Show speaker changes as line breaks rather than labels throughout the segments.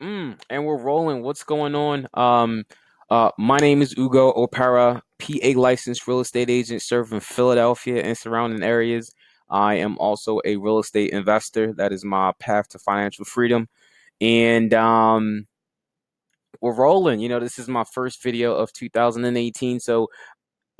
And we're rolling. What's going on? My name is Ugo Opara, PA licensed real estate agent serving Philadelphia and surrounding areas. I am also a real estate investor. That is my path to financial freedom. And we're rolling. This is my first video of 2018. So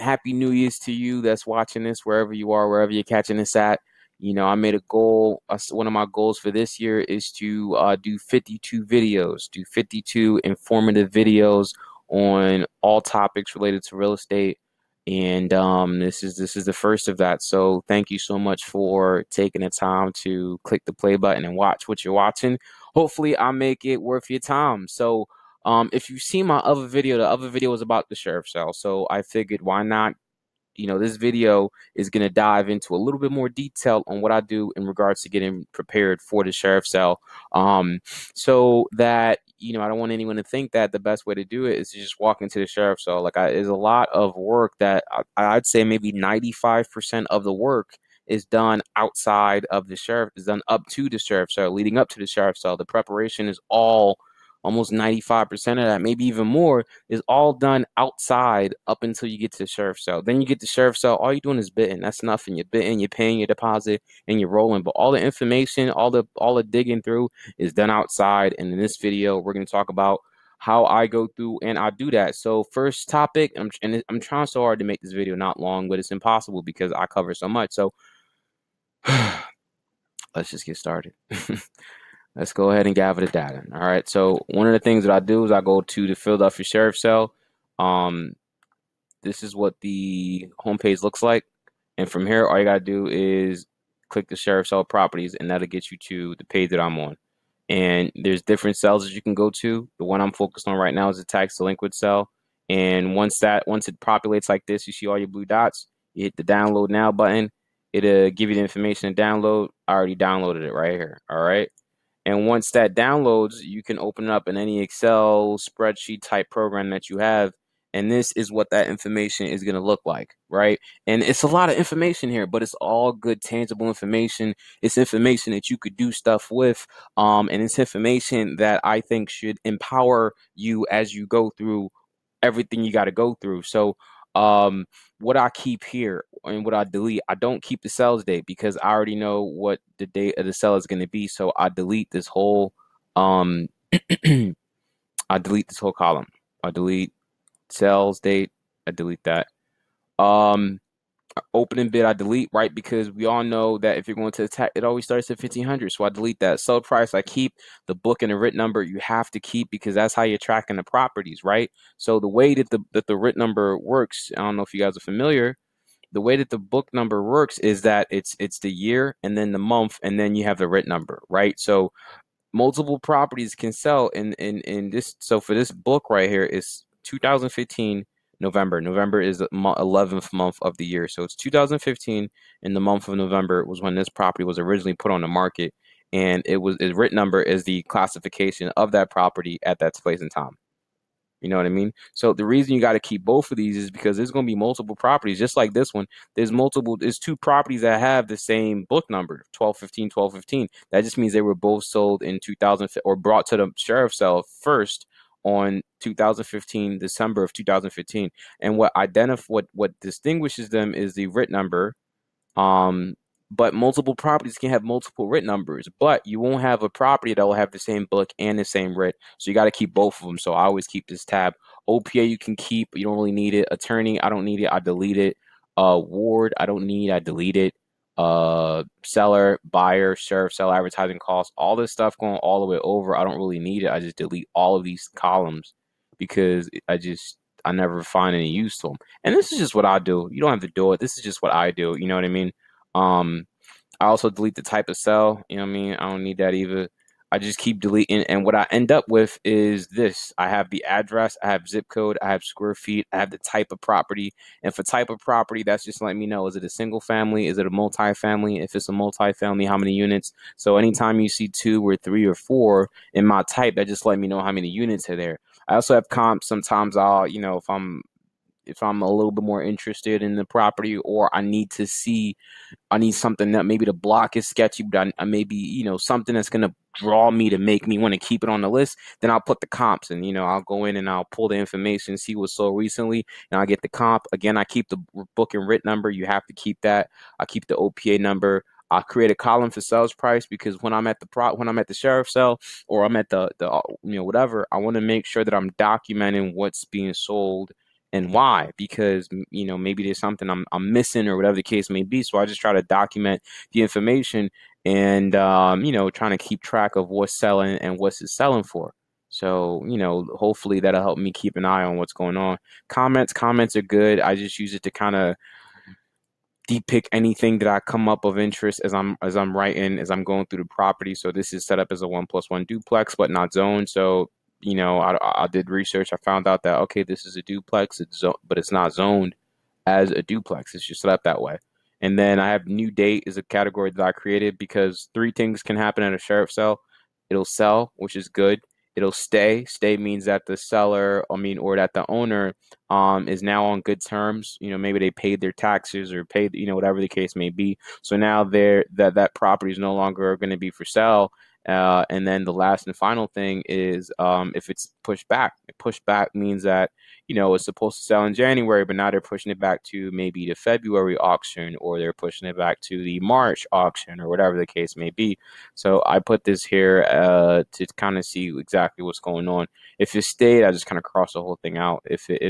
happy New Year's to you that's watching this, wherever you are, wherever you're catching this at. I made a goal. One of my goals for this year is to do 52 videos, do 52 informative videos on all topics related to real estate. And this is the first of that. So thank you so much for taking the time to click the play button and watch what you're watching. Hopefully, I make it worth your time. So if you've seen my other video, the other video was about the sheriff sale. So I figured why not? This video is going to dive into a little bit more detail on what I do in regards to getting prepared for the sheriff sale. So that, I don't want anyone to think that the best way to do it is to just walk into the sheriff sale. There's a lot of work that I'd say maybe 95% of the work is done outside of the sheriff, is done up to the sheriff sale, leading up to the sheriff sale. The preparation is all almost 95% of that, maybe even more, is all done outside up until you get to the sheriff sale. Then you get to sheriff sale, all you're doing is bidding. That's nothing. You're bidding, you're paying your deposit, and you're rolling. But all the information, all the digging through is done outside. And in this video, we're going to talk about how I go through and I do that. So first topic, I'm trying so hard to make this video not long, but it's impossible because I cover so much. So let's just get started. Let's go ahead and gather the data. All right. So one of the things that I do is I go to the Philadelphia Sheriff Sale. Um, this is what the homepage looks like. And from here, all you got to do is click the Sheriff Sale properties, and that'll get you to the page that I'm on. And there's different cells that you can go to. The one I'm focused on right now is the tax delinquent cell. And once it populates like this, you see all your blue dots, you hit the download now button. It'll give you the information to download. I already downloaded it right here. All right. And once that downloads, you can open it up in any Excel spreadsheet type program that you have. And this is what that information is going to look like, right? And it's a lot of information here, but it's all good, tangible information. It's information that you could do stuff with. And it's information that I think should empower you as you go through everything you got to go through. So, what I keep here and what I delete, I don't keep the sales date because I already know what the date of the sale is going to be. So I delete this whole, um, I delete this whole column. I delete sales date. I delete that. Um, Opening bid I delete, right? Because we all know that if you're going to attack, it always starts at 1500. So I delete that. Sell price I keep. The book and the writ number you have to keep because that's how you're tracking the properties, right? So the way that the writ number works, I don't know if you guys are familiar. The way that the book number works is that it's the year and then the month and then you have the writ number, right? So multiple properties can sell in this. So for this book right here is 2015 November. November is the 11th month of the year. So it's 2015 in the month of November was when this property was originally put on the market. And its written number is the classification of that property at that place in time. You know what I mean? So the reason you got to keep both of these is because there's going to be multiple properties, just like this one. There's two properties that have the same book number, 1215, 1215. That just means they were both sold in 2000 or brought to the sheriff's sale first on 2015, December of 2015. And what distinguishes them is the writ number. Um, but multiple properties can have multiple writ numbers, but you won't have a property that will have the same book and the same writ. So you got to keep both of them. So I always keep this tab. OPA you can keep, you don't really need it. Attorney, I don't need it. I delete it. Ward, I don't need. I delete it. Seller, buyer, sheriff, seller, advertising costs, all this stuff going all the way over. I don't really need it. I just delete all of these columns because I never find any use to them. And this is just what I do. You don't have to do it. This is just what I do. You know what I mean? Um, I also delete the type of cell. You know what I mean? I don't need that either. I just keep deleting. And what I end up with is this. I have the address, I have zip code, I have square feet, I have the type of property. And for type of property, that's just letting me know, is it a single family? Is it a multifamily? If it's a multifamily, how many units? So anytime you see 2 or 3 or 4 in my type, that just let me know how many units are there. I also have comps. Sometimes I'll, if I'm a little bit more interested in the property or I need something that maybe the block is sketchy, but I maybe, something that's going to draw me to make me want to keep it on the list, then I'll put the comps and, I'll go in and I'll pull the information, see what's sold recently, and I'll get the comp. Again, I keep the book and writ number. You have to keep that. I keep the OPA number. I create a column for sales price because when I'm at the sheriff sale or I'm at the whatever, I want to make sure that I'm documenting what's being sold and why, because maybe there's something I'm missing or whatever the case may be. So I just try to document the information and trying to keep track of what's selling and what's it selling for. So hopefully that'll help me keep an eye on what's going on. Comments are good. I just use it to kind of depict anything that I come up of interest as I'm writing, as I'm going through the property. So this is set up as a 1+1 duplex, but not zoned. So I did research. I found out that okay, this is a duplex, but it's not zoned as a duplex. It's just set up that way. And then I have new date is a category that I created because three things can happen at a sheriff sale. It'll sell, which is good. It'll stay. Stay means that the seller, or that the owner is now on good terms. Maybe they paid their taxes or paid, whatever the case may be. So now that property is no longer going to be for sale. And then the last and final thing is if it's pushed back. Pushed back means that it's supposed to sell in January, but now they're pushing it back to maybe the February auction, or they're pushing it back to the March auction, or whatever the case may be. So I put this here to kind of see exactly what's going on. If it stayed, I just kind of cross the whole thing out.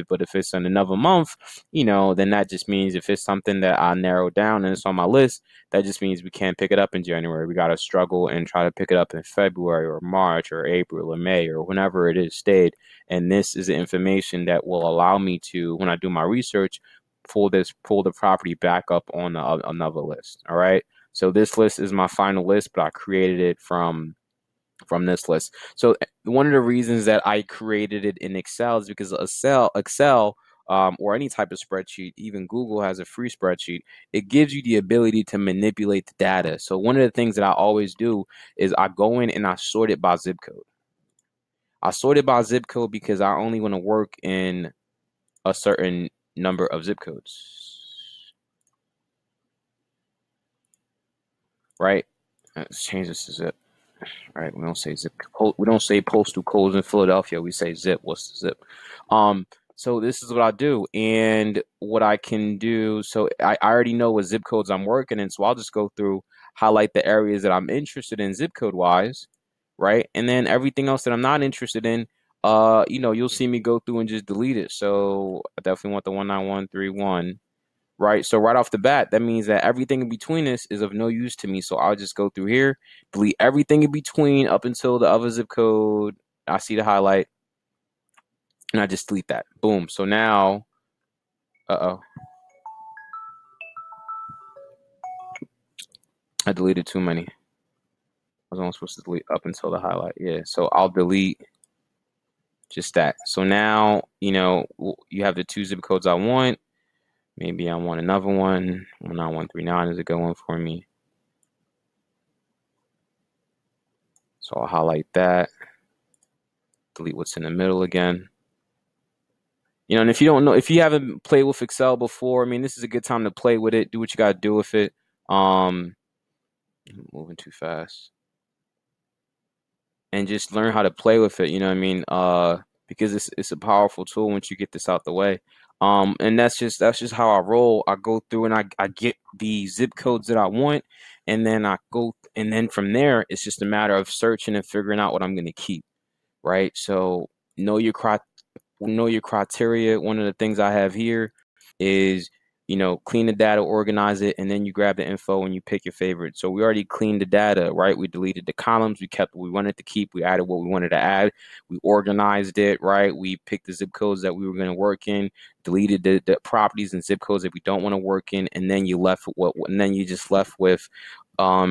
But if it's in another month, then that just means if it's something that I narrowed down and it's on my list, that just means we can't pick it up in January. We got to struggle and try to pick it up in February or March or April or May or whenever it is stayed. And this is the information that will allow me to, when I do my research, pull the property back up on another list. All right. So this list is my final list, but I created it from this list. So one of the reasons that I created it in Excel is because Excel or any type of spreadsheet, even Google has a free spreadsheet. It gives you the ability to manipulate the data. So one of the things that I always do is I go in and I sort it by zip code. I sort it by zip code because I only want to work in a certain number of zip codes. Right? Let's change this to zip. All right, we don't say zip. We don't say postal codes in Philadelphia. We say zip. What's the zip? So this is what I do, and what I can do. So I already know what zip codes I'm working in, so I'll just go through, highlight the areas that I'm interested in zip code wise, right? And then everything else that I'm not interested in, you'll see me go through and just delete it. So I definitely want the 19131. Right. So right off the bat, that means that everything in between this is of no use to me. So I'll just go through here, delete everything in between up until the other zip code. I see the highlight and I just delete that. Boom. So now, I deleted too many. I was only supposed to delete up until the highlight. Yeah. So I'll delete just that. So now, you have the two zip codes I want. Maybe I want another one. 19139 is a good one for me. So I'll highlight that. Delete what's in the middle again. And if you don't know, if you haven't played with Excel before, this is a good time to play with it. Do what you got to do with it. I'm moving too fast. And just learn how to play with it. You know what I mean? Because it's a powerful tool once you get this out the way. And that's just how I roll. I go through and I get the zip codes that I want, and then from there it's just a matter of searching and figuring out what I'm going to keep. Right? So know your criteria. One of the things I have here is, clean the data, organize it, and then you grab the info and you pick your favorite. So we already cleaned the data, right? We deleted the columns. We kept what we wanted to keep. We added what we wanted to add. We organized it, right? We picked the zip codes that we were going to work in, deleted the properties and zip codes that we don't want to work in, and then you just left with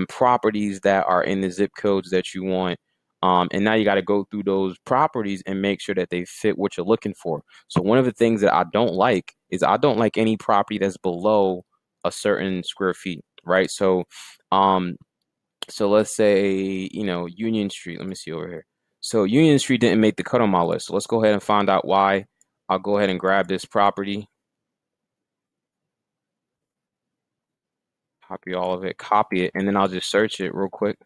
properties that are in the zip codes that you want. And now you got to go through those properties and make sure that they fit what you're looking for. So one of the things that I don't like is I don't like any property that's below a certain square feet, right? So, so let's say, Union Street. Let me see over here. So Union Street didn't make the cut on my list. So let's go ahead and find out why. I'll go ahead and grab this property, copy all of it, copy it, and then I'll just search it real quick.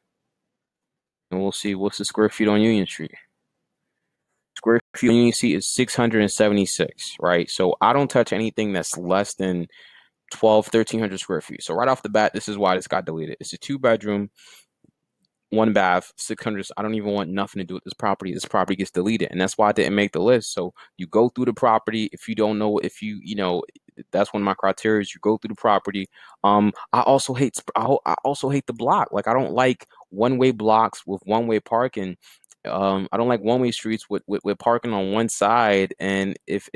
and we'll see what's the square feet on Union Street. Square feet on Union Street is 676, right? So I don't touch anything that's less than 1,300 square feet. So right off the bat, this is why this got deleted. It's a 2-bedroom, 1 bath, 600. I don't even want nothing to do with this property. This property gets deleted, and that's why I didn't make the list. So you go through the property. If you don't know, if you know, that's one of my criteria. Is you go through the property. I also hate. I also hate the block. Like I don't like one-way blocks with one-way parking. I don't like one-way streets with parking on one side. And if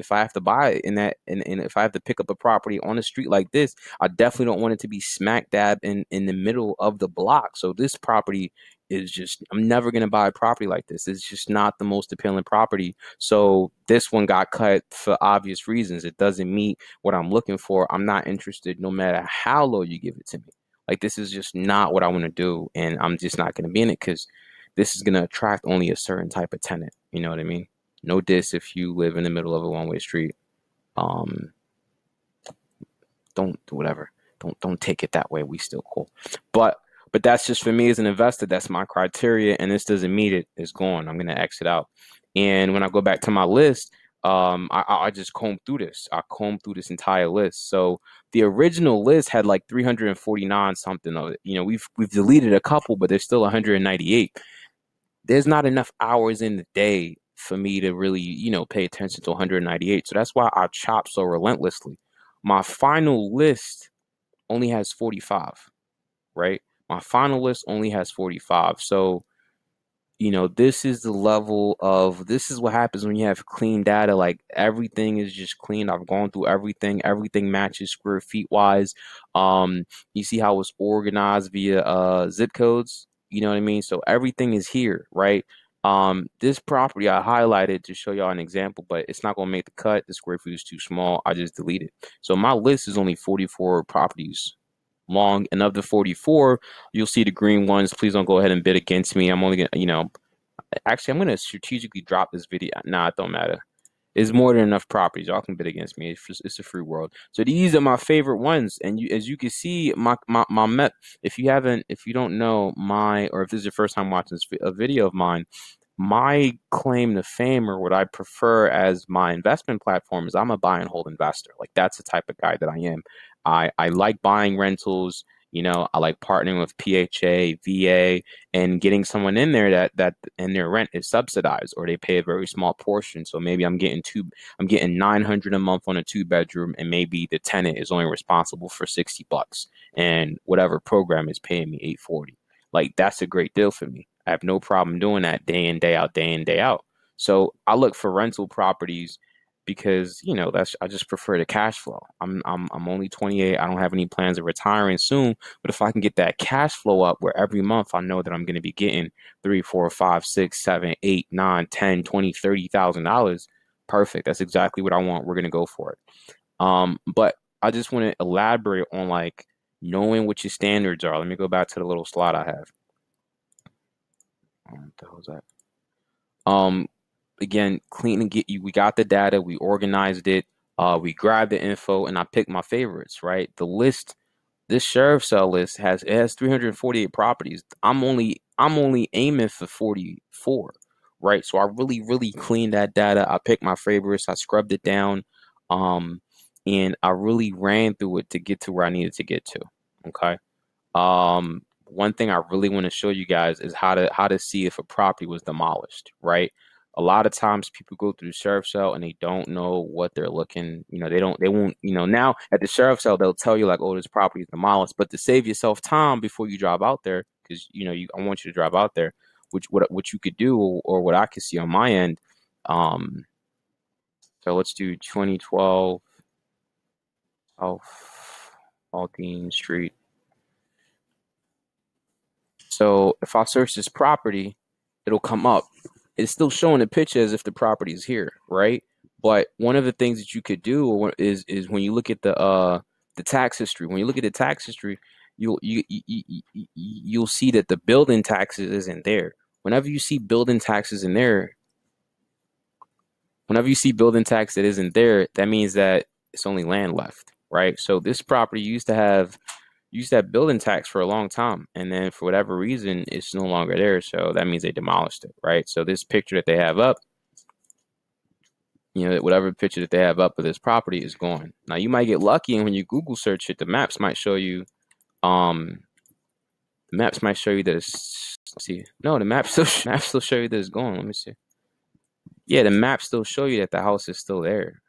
I have to buy it and if I have to pick up a property on a street like this, I definitely don't want it to be smack dab in the middle of the block. So this property is just, I'm never going to buy a property like this. It's just not the most appealing property. So this one got cut for obvious reasons. It doesn't meet what I'm looking for. I'm not interested no matter how low you give it to me. Like this is just not what I want to do. And I'm just not going to be in it because this is going to attract only a certain type of tenant. You know what I mean? No diss if you live in the middle of a one-way street. Um, don't do whatever. Don't take it that way. We still cool. But that's just for me as an investor. That's my criteria, and this doesn't meet it. It's gone. I'm gonna exit out. And when I go back to my list, I just comb through this. I comb through this entire list. So the original list had like 349 something of it. You know, we've deleted a couple, but there's still 198. There's not enough hours in the day for me to really, you know, pay attention to 198. So that's why I chop so relentlessly. My final list only has 45, right? My final list only has 45. So, you know, this is the level of, this is what happens when you have clean data. Like everything is just clean. I've gone through everything. Everything matches square feet wise. You see how it's organized via zip codes. You know what I mean? So everything is here, right? This property I highlighted to show y'all an example, but it's not gonna make the cut. The square feet is too small. I just deleted. So my list is only 44 properties long, and of the 44, you'll see the green ones. Please don't go ahead and bid against me. I'm only gonna, you know, actually, I'm gonna strategically drop this video. Nah, it don't matter. It's more than enough properties. Y'all can bid against me. It's a free world. So these are my favorite ones, and you, as you can see, my met. If you don't know my, or if this is your first time watching a video of mine, my claim to fame, or what I prefer as my investment platform, is I'm a buy and hold investor. Like that's the type of guy that I am. I like buying rentals. You know, I like partnering with PHA, VA, and getting someone in there that and their rent is subsidized, or they pay a very small portion. So maybe I'm getting 900 a month on a 2-bedroom, and maybe the tenant is only responsible for $60, and whatever program is paying me 840. Like that's a great deal for me. I have no problem doing that day in, day out, day in, day out. So I look for rental properties because, you know, that's, I just prefer the cash flow. I'm only 28. I don't have any plans of retiring soon, but if I can get that cash flow up where every month I know that I'm going to be getting 3, 4, 5, 6, 7, 8, 9, 10, 20, $30,000, perfect. That's exactly what I want. We're going to go for it. But I just want to elaborate on like knowing what your standards are. Let me go back to the little slide I have. What the hell is that? Again, clean and get you. We got the data, we organized it, we grabbed the info, and I picked my favorites. Right, the list, this sheriff cell list has 348 properties. I'm only aiming for 44. Right, so I really cleaned that data. I picked my favorites. I scrubbed it down, and I really ran through it to get to where I needed to get to. Okay. One thing I really want to show you guys is how to see if a property was demolished, right? A lot of times people go through the sheriff sale and they don't know what they're looking, you know, they won't, you know, now at the sheriff sale, they'll tell you like, oh, this property is demolished, but to save yourself time before you drive out there, because, you know, I want you to drive out there, which, what you could do, or what I could see on my end. So let's do 2012 South Aldine Street. So if I search this property, it'll come up. It's still showing the picture as if the property is here, right? But one of the things that you could do is when you look at the tax history. When you look at the tax history, you'll see that the building taxes isn't there. Whenever you see building taxes in there, whenever you see building tax that isn't there, that means that it's only land left, right? So this property used to have used that building tax for a long time, and then for whatever reason, it's no longer there. So that means they demolished it, right? So this picture that they have up, whatever picture that they have up of this property is gone. Now you might get lucky, and when you Google search it, the maps might show you, that it's, let's see, no, the maps still show you that it's gone. Let me see. Yeah, the maps still show you that the house is still there.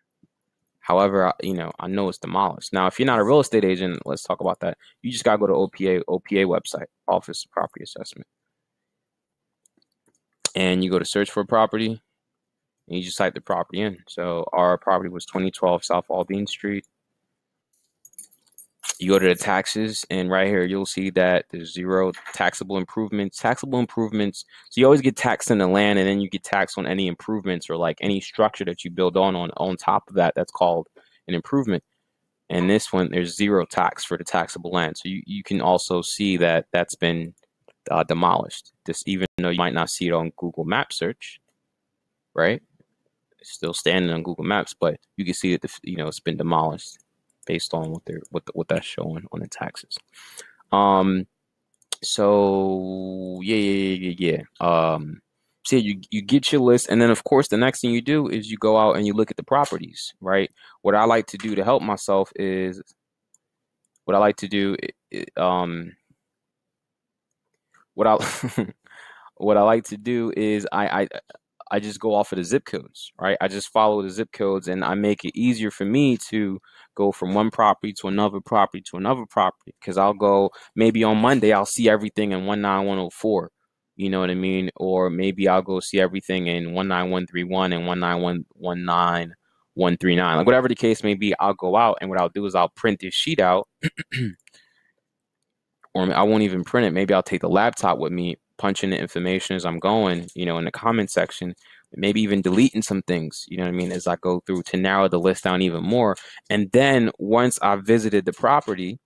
However, I know it's demolished. Now, if you're not a real estate agent, let's talk about that. You just gotta go to OPA website, Office of Property Assessment, and you go to search for a property, and you just type the property in. So our property was 2012 South Aldine Street. You go to the taxes, and right here you'll see that there's 0 taxable improvements. Taxable improvements. So you always get taxed on the land, and then you get taxed on any improvements or like any structure that you build on top of that. That's called an improvement. And this one, there's 0 tax for the taxable land. So you can also see that that's been demolished. This, even though you might not see it on Google Map search, right? It's still standing on Google Maps, but you can see that it's been demolished based on what that's showing on the taxes. So yeah. So you get your list, and then of course the next thing you do is you go out and you look at the properties, right? What I like to do to help myself is what I like to do what I what I like to do is I just go off of the zip codes, right? I just follow the zip codes, and I make it easier for me to go from one property to another property to another property, because I'll go, maybe on Monday I'll see everything in 19104, you know what I mean? Or maybe I'll go see everything in 19131 and 1919139, like whatever the case may be. I'll go out, and what I'll do is I'll print this sheet out, or I won't even print it. Maybe I'll take the laptop with me, punch in the information as I'm going, in the comment section, maybe even deleting some things, you know what I mean, as I go through to narrow the list down even more. And then once I visited the property,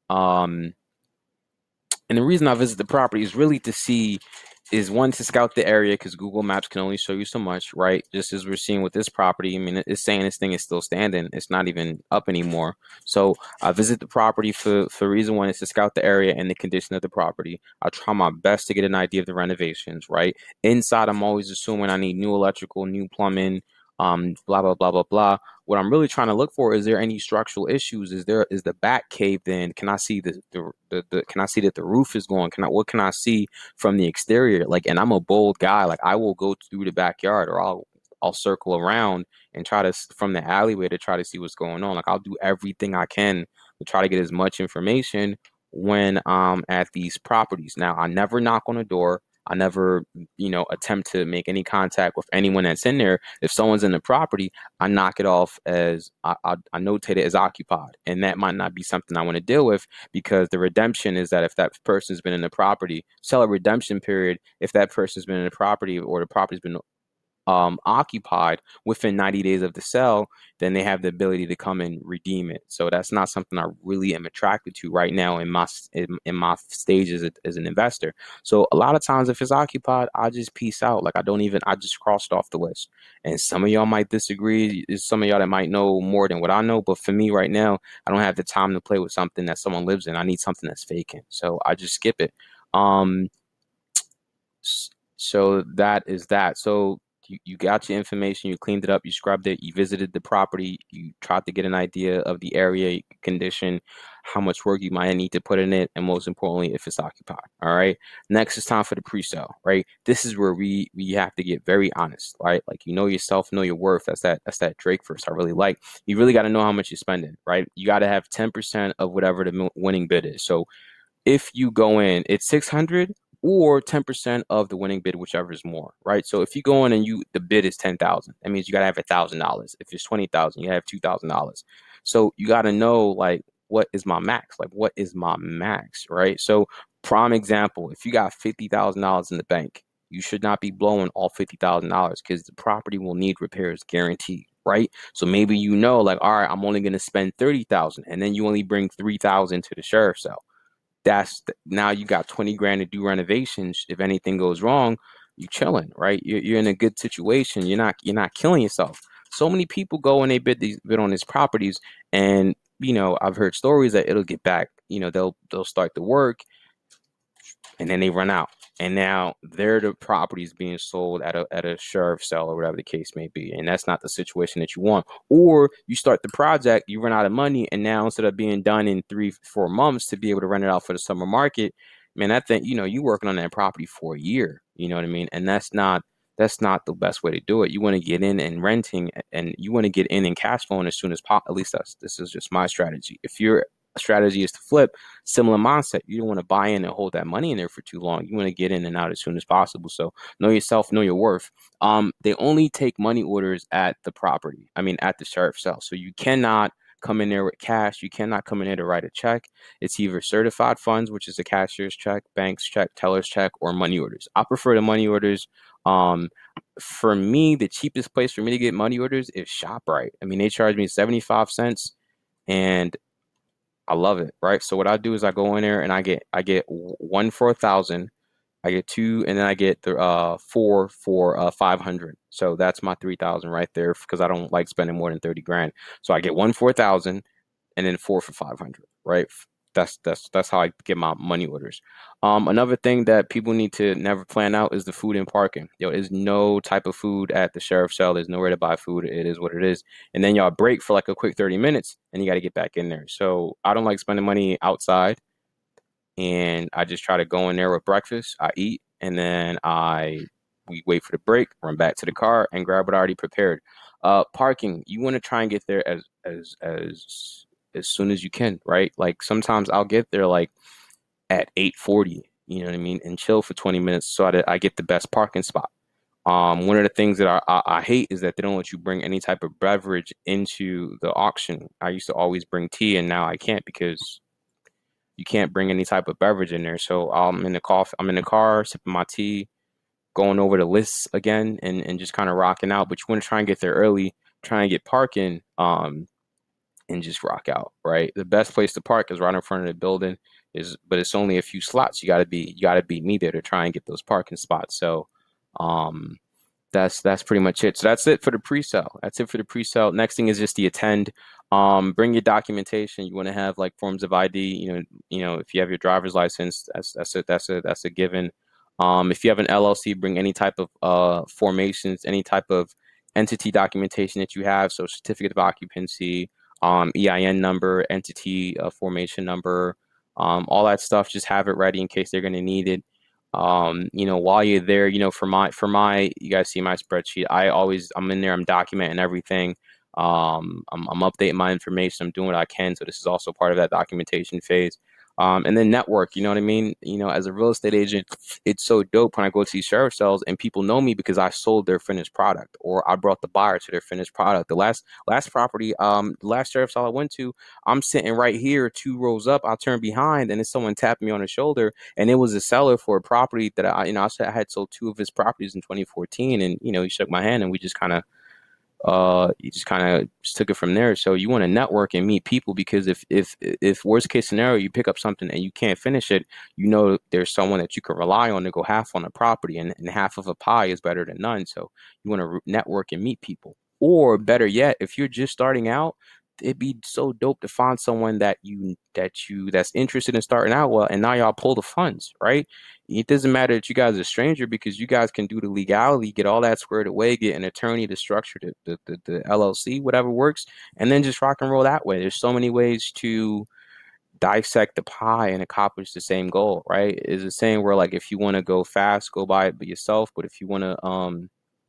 and the reason I visit the property is really to see, is one, to scout the area, because Google Maps can only show you so much, right? Just as we're seeing with this property, I mean, it's saying this thing is still standing. It's not even up anymore. So I visit the property for reason one is to scout the area and the condition of the property. I try my best to get an idea of the renovations, right? Inside, I'm always assuming I need new electrical, new plumbing, blah, blah, blah, blah, blah. What I'm really trying to look for, is there any structural issues? Is the back caved in? Can I see can I see that the roof is going? What can I see from the exterior? Like, and I'm a bold guy. Like, I will go through the backyard, or I'll circle around and try to, from the alleyway, to try to see what's going on. Like, I'll do everything I can to try to get as much information when I'm at these properties. Now, I never knock on a door. I never, attempt to make any contact with anyone that's in there. If someone's in the property, I knock it off as I notate it as occupied, and that might not be something I want to deal with, because the redemption is that if that person's been in the property, seller redemption period, if that person's been in the property, or the property's been occupied within 90 days of the sale, then they have the ability to come and redeem it. So that's not something I really am attracted to right now in my stage as an investor. So a lot of times, if it's occupied, I just peace out. Like, I just crossed off the list. And some of y'all might disagree. There's some of y'all that might know more than what I know. But for me right now, I don't have the time to play with something that someone lives in. I need something that's vacant. So I just skip it. So that is that. So you got your information, you cleaned it up, you scrubbed it, you visited the property, you tried to get an idea of the area, condition, how much work you might need to put in it, and most importantly, if it's occupied. All right. Next, it's time for the pre-sale, right? This is where we have to get very honest, right? Like, yourself, know your worth. That's that Drake verse I really like. You really got to know how much you're spending, right? You got to have 10% of whatever the winning bid is. So if you go in, it's 600 or 10% of the winning bid, whichever is more, right? So if you go in and the bid is 10,000, that means you got to have $1,000. If it's 20,000, you have $2,000. So you got to know, like, what is my max? Like, what is my max, right? So prime example, if you got $50,000 in the bank, you should not be blowing all $50,000, because the property will need repairs guaranteed, right? So maybe, like, all right, I'm only going to spend 30,000, and then you only bring 3,000 to the sheriff's sale. Now you got 20 grand to do renovations. If anything goes wrong, you chilling, right? You're in a good situation. You're not killing yourself. So many people go and they bid on these properties, and I've heard stories that it'll get back. They'll start the work, and then they run out, and now they're the properties being sold at a sheriff sale or whatever the case may be, and that's not the situation that you want. Or you start the project, you run out of money, and now instead of being done in 3-4 months to be able to rent it out for the summer market, man, I think you working on that property for a year. You know what I mean? And that's not the best way to do it. You want to get in and renting, and you want to get in and cash flowing as soon as possible. At least this is just my strategy. If your strategy is to flip, similar mindset. You don't want to buy in and hold that money in there for too long. You want to get in and out as soon as possible. So know yourself, know your worth. They only take money orders at the property. I mean, at the sheriff sale. So you cannot come in there with cash. You cannot come in there to write a check. It's either certified funds, which is a cashier's check, bank's check, teller's check, or money orders. I prefer the money orders. For me, the cheapest place for me to get money orders is ShopRite. I mean, they charge me 75 cents, and I love it, right? So what I do is I go in there and I get one for 1,000, I get two, and then I get the four for 500. So that's my 3,000 right there because I don't like spending more than 30 grand. So I get one for 1,000 and then four for 500, right? That's how I get my money orders. Another thing that people need to never plan out is the food and parking. There's no type of food at the sheriff's sale. There's nowhere to buy food. It is what it is. And then y'all break for like a quick 30 minutes and you got to get back in there. So I don't like spending money outside, and I just try to go in there with breakfast. I eat, and then we wait for the break, run back to the car, and grab what I already prepared. Parking, you want to try and get there as soon as you can, right? Like sometimes I'll get there like at 8:40, you know what I mean, and chill for 20 minutes so that I get the best parking spot. One of the things that I hate is that they don't let you bring any type of beverage into the auction. I used to always bring tea, and now I can't because you can't bring any type of beverage in there. So I'm in the car, sipping my tea, going over the lists again, and just kind of rocking out. But you want to try and get there early, try and get parking, and just rock out, right? The best place to park is right in front of the building, but it's only a few slots. You gotta be me there to try and get those parking spots. So, um, that's pretty much it. So that's it for the pre-sale. That's it for the pre-sale. Next thing is just the attend. Bring your documentation. You want to have like forms of ID. If you have your driver's license, that's a given. If you have an LLC, bring any type of formations, any type of entity documentation that you have. So certificate of occupancy, EIN number, entity formation number, all that stuff. Just have it ready in case they're going to need it. While you're there, for my, you guys see my spreadsheet. I'm in there, I'm documenting everything. I'm updating my information. I'm doing what I can. So this is also part of that documentation phase. And then network, you know what I mean? As a real estate agent, it's so dope when I go to these sheriff sales and people know me because I sold their finished product or I brought the buyer to their finished product. The last property, the last sheriff sale I went to, I'm sitting right here, 2 rows up. I turn behind and then someone tapped me on the shoulder, and it was a seller for a property that I had sold 2 of his properties in 2014, and he shook my hand and we just kind of you just kind of took it from there. So you want to network and meet people because if worst case scenario you pick up something and you can't finish it, there's someone that you can rely on to go half on the property, and half of a pie is better than none. So you want to network and meet people. Or better yet, if you're just starting out, it'd be so dope to find someone that's interested in starting out well, and now y'all pull the funds, right? It doesn't matter that you guys are a stranger because you guys can do the legality, get all that squared away, get an attorney to structure the LLC, whatever works, and then just rock and roll that way. There's so many ways to dissect the pie and accomplish the same goal, right? Is a saying where like if you want to go fast, go by it by yourself, but if you want to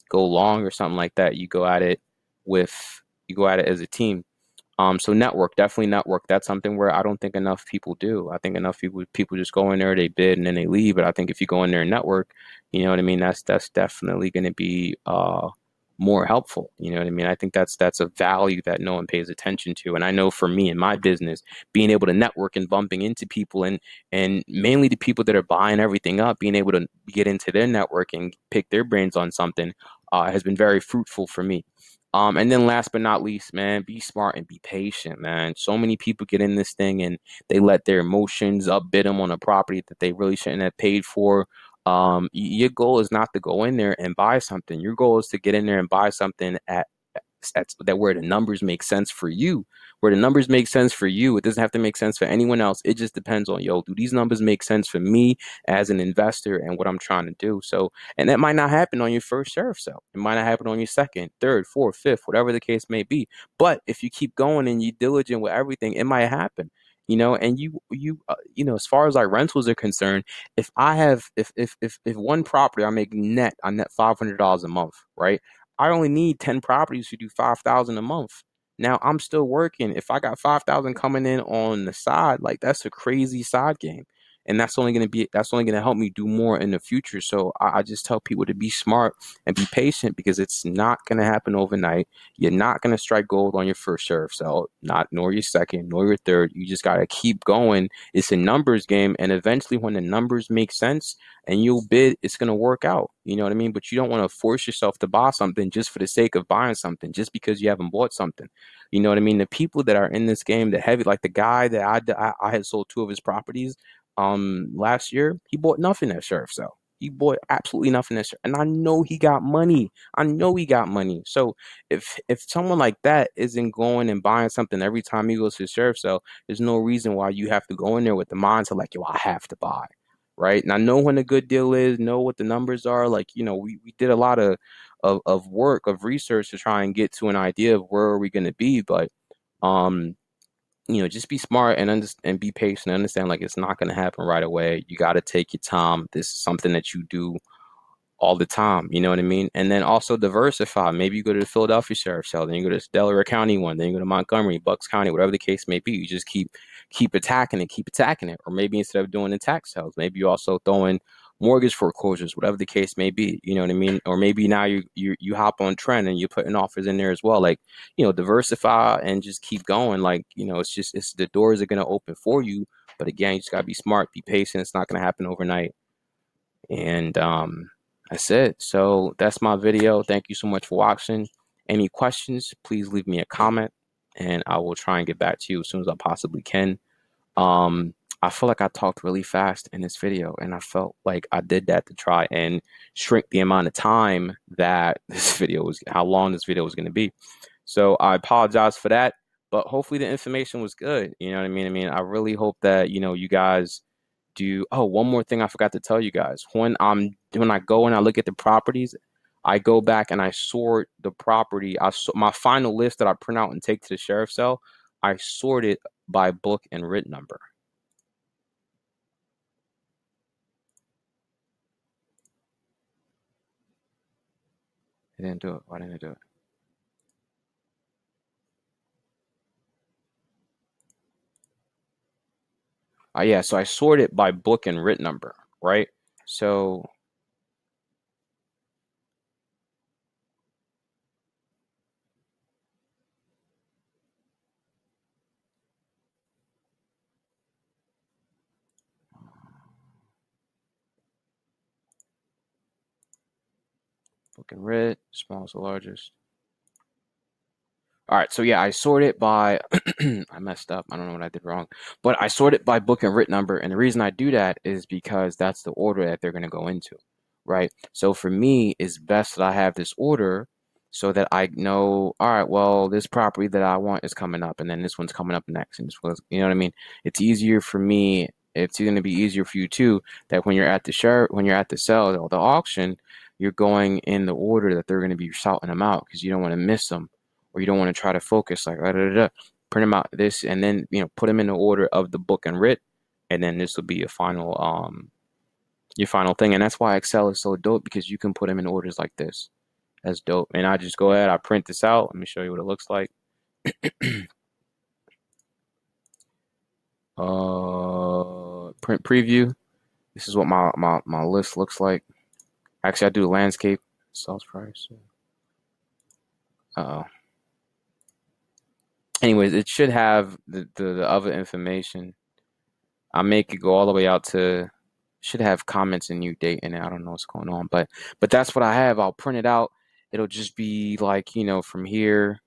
go long or something like that, you go at it as a team. So network, definitely network. That's something where I don't think enough people do. I think enough people just go in there, they bid, and then they leave. But I think if you go in there and network, you know what I mean. That's definitely going to be more helpful. You know what I mean. I think that's a value that no one pays attention to. And I know for me in my business, being able to network and bumping into people, and mainly the people that are buying everything up, being able to get into their network and pick their brains on something, has been very fruitful for me. And then last but not least, man, be smart and be patient, man. So many people get in this thing and they let their emotions upbid them on a property that they really shouldn't have paid for. Your goal is not to go in there and buy something. Your goal is to get in there and buy something that where the numbers make sense for you. Where the numbers make sense for you, it doesn't have to make sense for anyone else. It just depends on, yo, do these numbers make sense for me as an investor and what I'm trying to do? So, and that might not happen on your first sheriff sale. It might not happen on your second, third, fourth, fifth, whatever the case may be. But if you keep going and you're diligent with everything, it might happen. And as far as like rentals are concerned, if I have if one property I net $500 a month, right? I only need 10 properties to do 5,000 a month. Now I'm still working. If I got 5,000 coming in on the side, like that's a crazy side game. And that's only gonna help me do more in the future. So I just tell people to be smart and be patient because it's not gonna happen overnight. You're not gonna strike gold on your first sheriff sale, not nor your second, nor your third. You just gotta keep going. It's a numbers game, and eventually when the numbers make sense and you'll bid, it's gonna work out. You know what I mean? But you don't want to force yourself to buy something just for the sake of buying something, just because you haven't bought something. You know what I mean? The people that are in this game, the heavy, like the guy that I had sold 2 of his properties last year, he bought nothing at sheriff sale. He bought absolutely nothing at sheriff, and I know he got money. I know he got money. So if someone like that isn't going and buying something every time he goes to the sheriff sale, there's no reason why you have to go in there with the mindset like, yo, I have to buy. Right. And I know when a good deal is, know what the numbers are. Like, we did a lot of work, of research to try and get to an idea of where are we going to be. But, um, just be smart and be patient and understand like it's not going to happen right away. You got to take your time. This is something that you do all the time. You know what I mean? And then also diversify. Maybe you go to the Philadelphia Sheriff's Sale, then you go to the Delaware County one, then you go to Montgomery, Bucks County, whatever the case may be. You just keep attacking it. Or maybe instead of doing the tax sales, maybe you also throw in mortgage foreclosures, whatever the case may be. You know what I mean? Or maybe now you hop on trend and you're putting offers in there as well. Like, diversify and just keep going. Like, it's the doors are gonna open for you. But again, you just gotta be smart, be patient. It's not gonna happen overnight. And that's it. So that's my video. Thank you so much for watching. Any questions, please leave me a comment and I will try and get back to you as soon as I possibly can. I feel like I talked really fast in this video, and I felt like I did that to try and shrink the amount of time that how long this video was going to be. So I apologize for that, but hopefully the information was good. You know what I mean? I really hope that, you guys do. Oh, one more thing I forgot to tell you guys. When I go and I look at the properties, I go back and I sort the property. My final list that I print out and take to the sheriff's sale, I sort it by book and writ number. I didn't do it. Why didn't I do it? Yeah, so I sort it by book and writ number, right? So book and writ, smallest to largest. All right, so yeah, I sort it by, I messed up. I don't know what I did wrong, but I sort it by book and writ number. And the reason I do that is because that's the order that they're going to go into, right? So for me, it's best that I have this order so that I know, all right, well, this property that I want is coming up, and then this one's coming up next. And this was, you know what I mean? It's easier for me. It's going to be easier for you too, that when you're at the sale or the auction, you're going in the order that they're going to be shouting them out because you don't want to miss them or you don't want to try to focus like print them out this and then put them in the order of the book and writ, and then this will be your final thing. And that's why Excel is so dope, because you can put them in orders like this. That's dope. And I just go ahead, I print this out. Let me show you what it looks like. Print preview. This is what my list looks like. Actually, I do landscape sales price. Uh-oh. Anyways, it should have the other information. I make it go all the way out to, should have comments and new date in it. I don't know what's going on, but that's what I have. I'll print it out. It'll just be like, from here.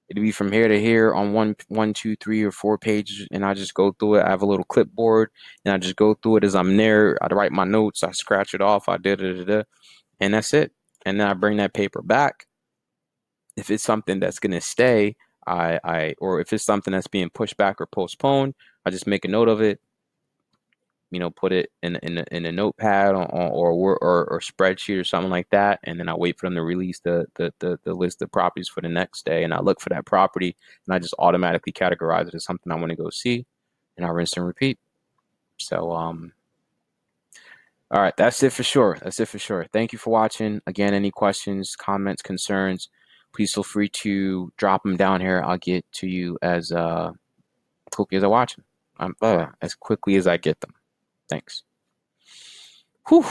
It'll be from here to here on one, two, 3, or 4 pages, and I just go through it. I have a little clipboard, and I just go through it as I'm there. I write my notes. I scratch it off. I and that's it. And then I bring that paper back. if it's something that's going to stay, or if it's something that's being pushed back or postponed, I just make a note of it, put it in a notepad or spreadsheet or something like that, and then I wait for them to release the list of properties for the next day, and I look for that property, and I just automatically categorize it as something I want to go see, and I rinse and repeat. So all right, that's it for sure. That's it for sure. Thank you for watching. Again, any questions, comments, concerns, please feel free to drop them down here. I'll get to you as quickly as I watch them. As quickly as I get them. Thanks. Whew.